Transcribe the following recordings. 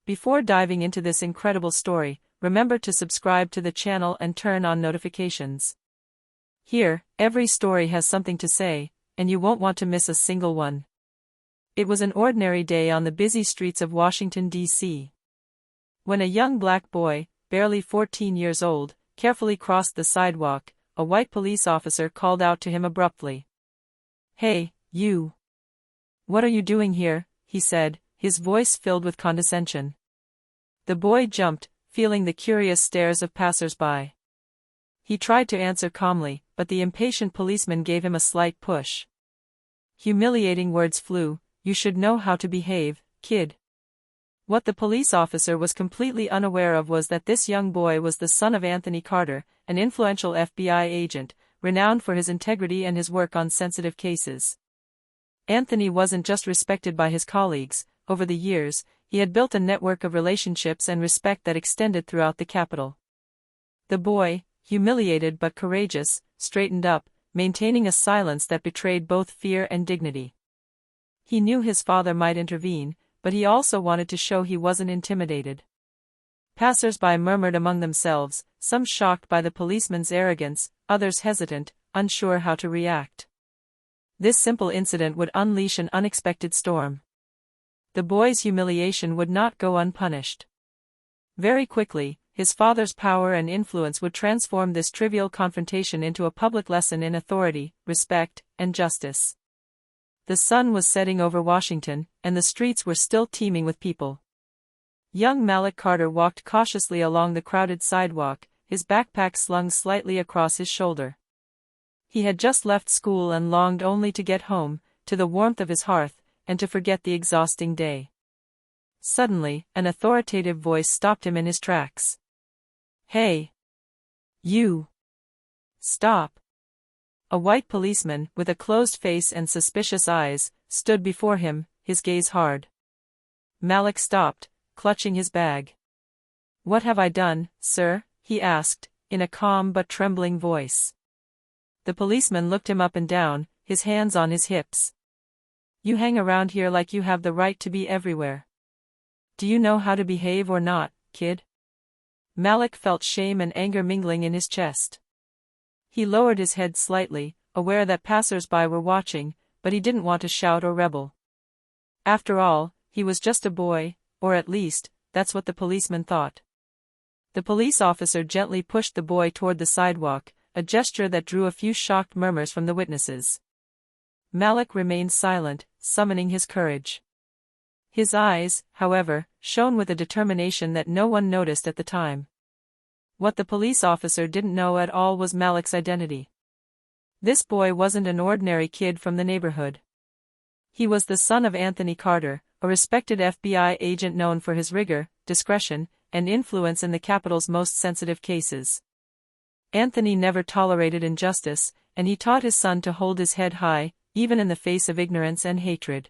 Before diving into this incredible story, remember to subscribe to the channel and turn on notifications. Here, every story has something to say, and you won't want to miss a single one. It was an ordinary day on the busy streets of Washington, D.C. When a young black boy, barely 14 years old, carefully crossed the sidewalk, a white police officer called out to him abruptly. "Hey, you! What are you doing here?" he said, his voice filled with condescension. The boy jumped, feeling the curious stares of passers-by. He tried to answer calmly, but the impatient policeman gave him a slight push. Humiliating words flew. "You should know how to behave, kid." What the police officer was completely unaware of was that this young boy was the son of Anthony Carter, an influential FBI agent, renowned for his integrity and his work on sensitive cases. Anthony wasn't just respected by his colleagues. Over the years, he had built a network of relationships and respect that extended throughout the capital. The boy, humiliated but courageous, straightened up, maintaining a silence that betrayed both fear and dignity. He knew his father might intervene, but he also wanted to show he wasn't intimidated. Passers-by murmured among themselves, some shocked by the policeman's arrogance, others hesitant, unsure how to react. This simple incident would unleash an unexpected storm. The boy's humiliation would not go unpunished. Very quickly, his father's power and influence would transform this trivial confrontation into a public lesson in authority, respect, and justice. The sun was setting over Washington, and the streets were still teeming with people. Young Malik Carter walked cautiously along the crowded sidewalk, his backpack slung slightly across his shoulder. He had just left school and longed only to get home, to the warmth of his hearth, and to forget the exhausting day. Suddenly, an authoritative voice stopped him in his tracks. "Hey! You! Stop!" A white policeman, with a closed face and suspicious eyes, stood before him, his gaze hard. Malik stopped, clutching his bag. "What have I done, sir?" he asked, in a calm but trembling voice. The policeman looked him up and down, his hands on his hips. "You hang around here like you have the right to be everywhere. Do you know how to behave or not, kid?" Malik felt shame and anger mingling in his chest. He lowered his head slightly, aware that passers-by were watching, but he didn't want to shout or rebel. After all, he was just a boy, or at least, that's what the policeman thought. The police officer gently pushed the boy toward the sidewalk, a gesture that drew a few shocked murmurs from the witnesses. Malik remained silent, summoning his courage. His eyes, however, shone with a determination that no one noticed at the time. What the police officer didn't know at all was Malik's identity. This boy wasn't an ordinary kid from the neighborhood. He was the son of Anthony Carter, a respected FBI agent known for his rigor, discretion, and influence in the capital's most sensitive cases. Anthony never tolerated injustice, and he taught his son to hold his head high, even in the face of ignorance and hatred.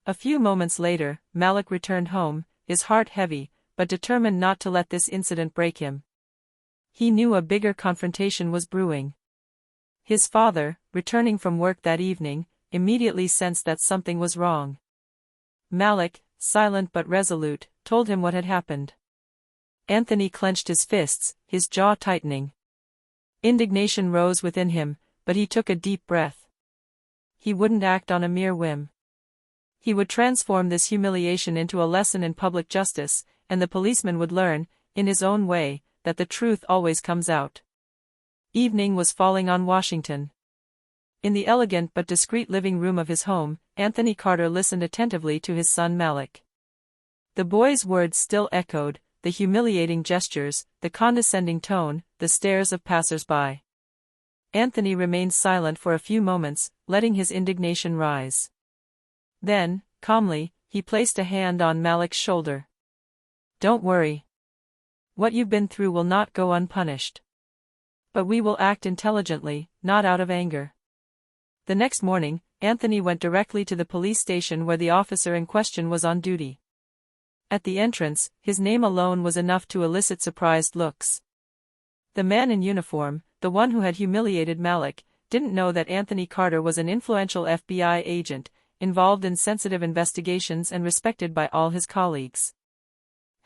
A few moments later, Malik returned home, his heart heavy, but determined not to let this incident break him. He knew a bigger confrontation was brewing. His father, returning from work that evening, immediately sensed that something was wrong. Malik, silent but resolute, told him what had happened. Anthony clenched his fists, his jaw tightening. Indignation rose within him, but he took a deep breath. He wouldn't act on a mere whim. He would transform this humiliation into a lesson in public justice, and the policeman would learn, in his own way, that the truth always comes out. Evening was falling on Washington. In the elegant but discreet living room of his home, Anthony Carter listened attentively to his son Malik. The boy's words still echoed, the humiliating gestures, the condescending tone, the stares of passers-by. Anthony remained silent for a few moments, letting his indignation rise. Then, calmly, he placed a hand on Malik's shoulder. "Don't worry. What you've been through will not go unpunished. But we will act intelligently, not out of anger." The next morning, Anthony went directly to the police station where the officer in question was on duty. At the entrance, his name alone was enough to elicit surprised looks. The man in uniform, the one who had humiliated Malik, didn't know that Anthony Carter was an influential FBI agent, involved in sensitive investigations and respected by all his colleagues.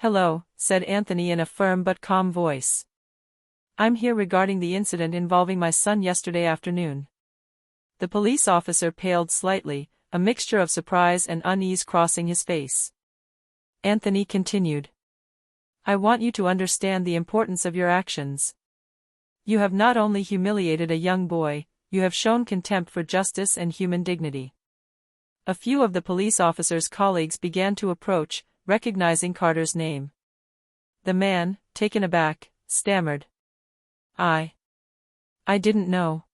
"Hello," said Anthony in a firm but calm voice. "I'm here regarding the incident involving my son yesterday afternoon." The police officer paled slightly, a mixture of surprise and unease crossing his face. Anthony continued. "I want you to understand the importance of your actions. You have not only humiliated a young boy, you have shown contempt for justice and human dignity." A few of the police officer's colleagues began to approach, recognizing Carter's name. The man, taken aback, stammered. I didn't know."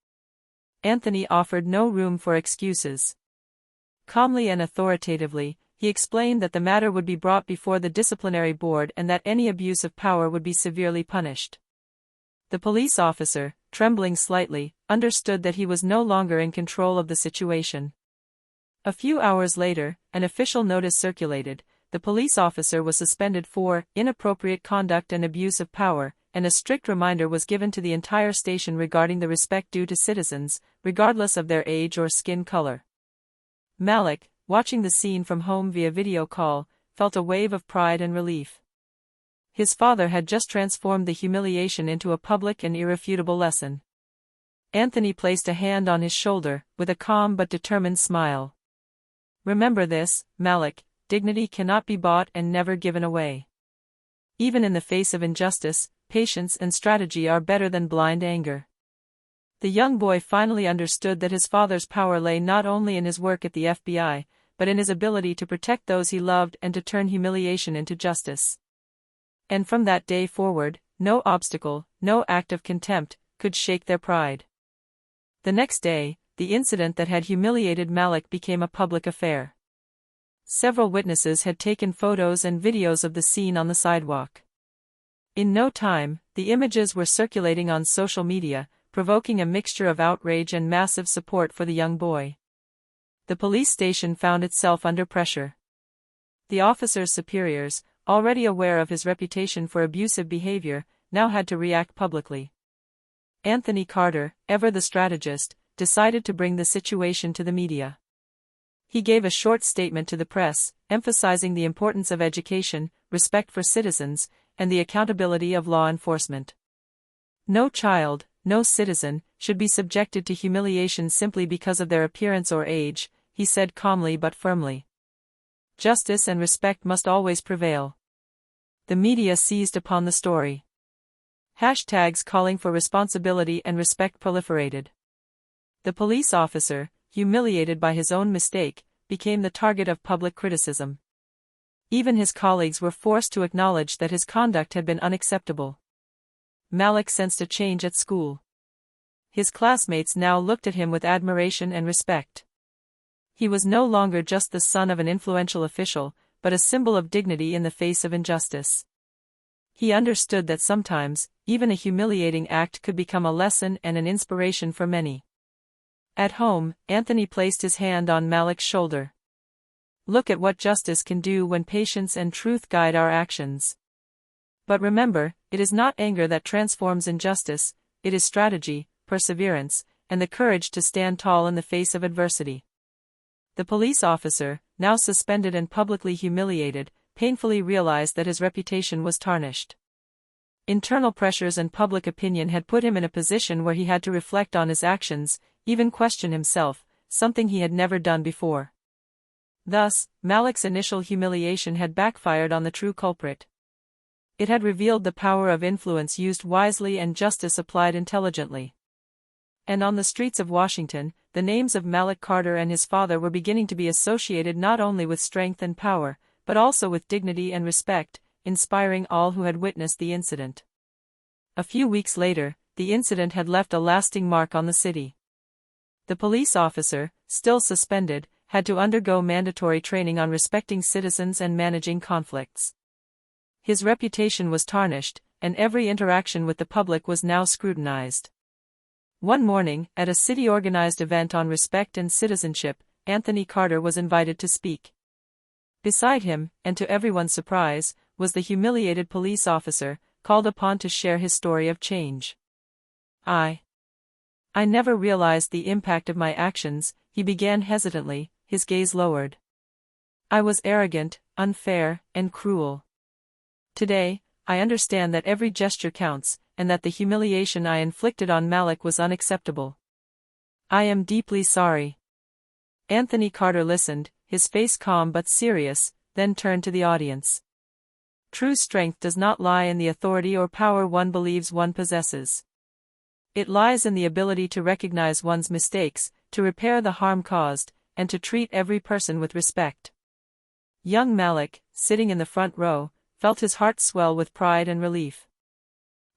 Anthony offered no room for excuses. Calmly and authoritatively, he explained that the matter would be brought before the disciplinary board and that any abuse of power would be severely punished. The police officer, trembling slightly, understood that he was no longer in control of the situation. A few hours later, an official notice circulated. The police officer was suspended for inappropriate conduct and abuse of power, and a strict reminder was given to the entire station regarding the respect due to citizens, regardless of their age or skin color. Malik, watching the scene from home via video call, felt a wave of pride and relief. His father had just transformed the humiliation into a public and irrefutable lesson. Anthony placed a hand on his shoulder, with a calm but determined smile. "Remember this, Malik, dignity cannot be bought and never given away. Even in the face of injustice, patience and strategy are better than blind anger." The young boy finally understood that his father's power lay not only in his work at the FBI, but in his ability to protect those he loved and to turn humiliation into justice. And from that day forward, no obstacle, no act of contempt, could shake their pride. The next day, the incident that had humiliated Malik became a public affair. Several witnesses had taken photos and videos of the scene on the sidewalk. In no time, the images were circulating on social media, provoking a mixture of outrage and massive support for the young boy. The police station found itself under pressure. The officer's superiors, already aware of his reputation for abusive behavior, now had to react publicly. Anthony Carter, ever the strategist, decided to bring the situation to the media. He gave a short statement to the press, emphasizing the importance of education, respect for citizens, and the accountability of law enforcement. "No child, no citizen, should be subjected to humiliation simply because of their appearance or age," he said calmly but firmly. "Justice and respect must always prevail." The media seized upon the story. Hashtags calling for responsibility and respect proliferated. The police officer, humiliated by his own mistake, became the target of public criticism. Even his colleagues were forced to acknowledge that his conduct had been unacceptable. Malik sensed a change at school. His classmates now looked at him with admiration and respect. He was no longer just the son of an influential official, but a symbol of dignity in the face of injustice. He understood that sometimes, even a humiliating act could become a lesson and an inspiration for many. At home, Anthony placed his hand on Malik's shoulder. "Look at what justice can do when patience and truth guide our actions. But remember, it is not anger that transforms injustice, it is strategy, perseverance, and the courage to stand tall in the face of adversity." The police officer, now suspended and publicly humiliated, painfully realized that his reputation was tarnished. Internal pressures and public opinion had put him in a position where he had to reflect on his actions, even question himself, something he had never done before. Thus, Malik's initial humiliation had backfired on the true culprit. It had revealed the power of influence used wisely and justice applied intelligently. And on the streets of Washington, the names of Malik Carter and his father were beginning to be associated not only with strength and power, but also with dignity and respect, inspiring all who had witnessed the incident. A few weeks later, the incident had left a lasting mark on the city. The police officer, still suspended, had to undergo mandatory training on respecting citizens and managing conflicts. His reputation was tarnished, and every interaction with the public was now scrutinized. One morning, at a city-organized event on respect and citizenship, Anthony Carter was invited to speak. Beside him, and to everyone's surprise, was the humiliated police officer, called upon to share his story of change. I never realized the impact of my actions," he began hesitantly, his gaze lowered. "I was arrogant, unfair, and cruel. Today, I understand that every gesture counts, and that the humiliation I inflicted on Malik was unacceptable. I am deeply sorry. Anthony Carter listened, his face calm but serious, then turned to the audience. True strength does not lie in the authority or power one believes one possesses. It lies in the ability to recognize one's mistakes, to repair the harm caused, and to treat every person with respect. Young Malik, sitting in the front row, felt his heart swell with pride and relief.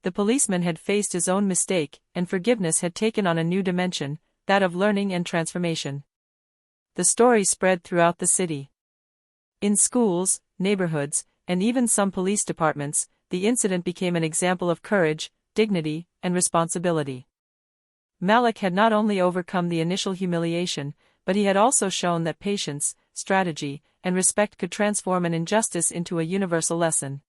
The policeman had faced his own mistake, and forgiveness had taken on a new dimension, that of learning and transformation. The story spread throughout the city. In schools, neighborhoods, and even some police departments, the incident became an example of courage, dignity, and responsibility. Malik had not only overcome the initial humiliation, but he had also shown that patience, strategy, and respect could transform an injustice into a universal lesson.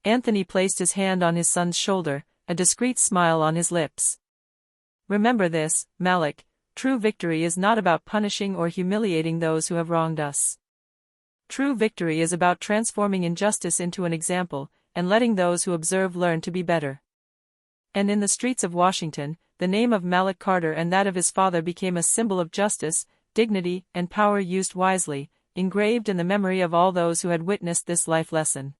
Anthony placed his hand on his son's shoulder, a discreet smile on his lips. Remember this, Malik, true victory is not about punishing or humiliating those who have wronged us. True victory is about transforming injustice into an example, and letting those who observe learn to be better. And in the streets of Washington, the name of Malik Carter and that of his father became a symbol of justice, dignity, and power used wisely, engraved in the memory of all those who had witnessed this life lesson.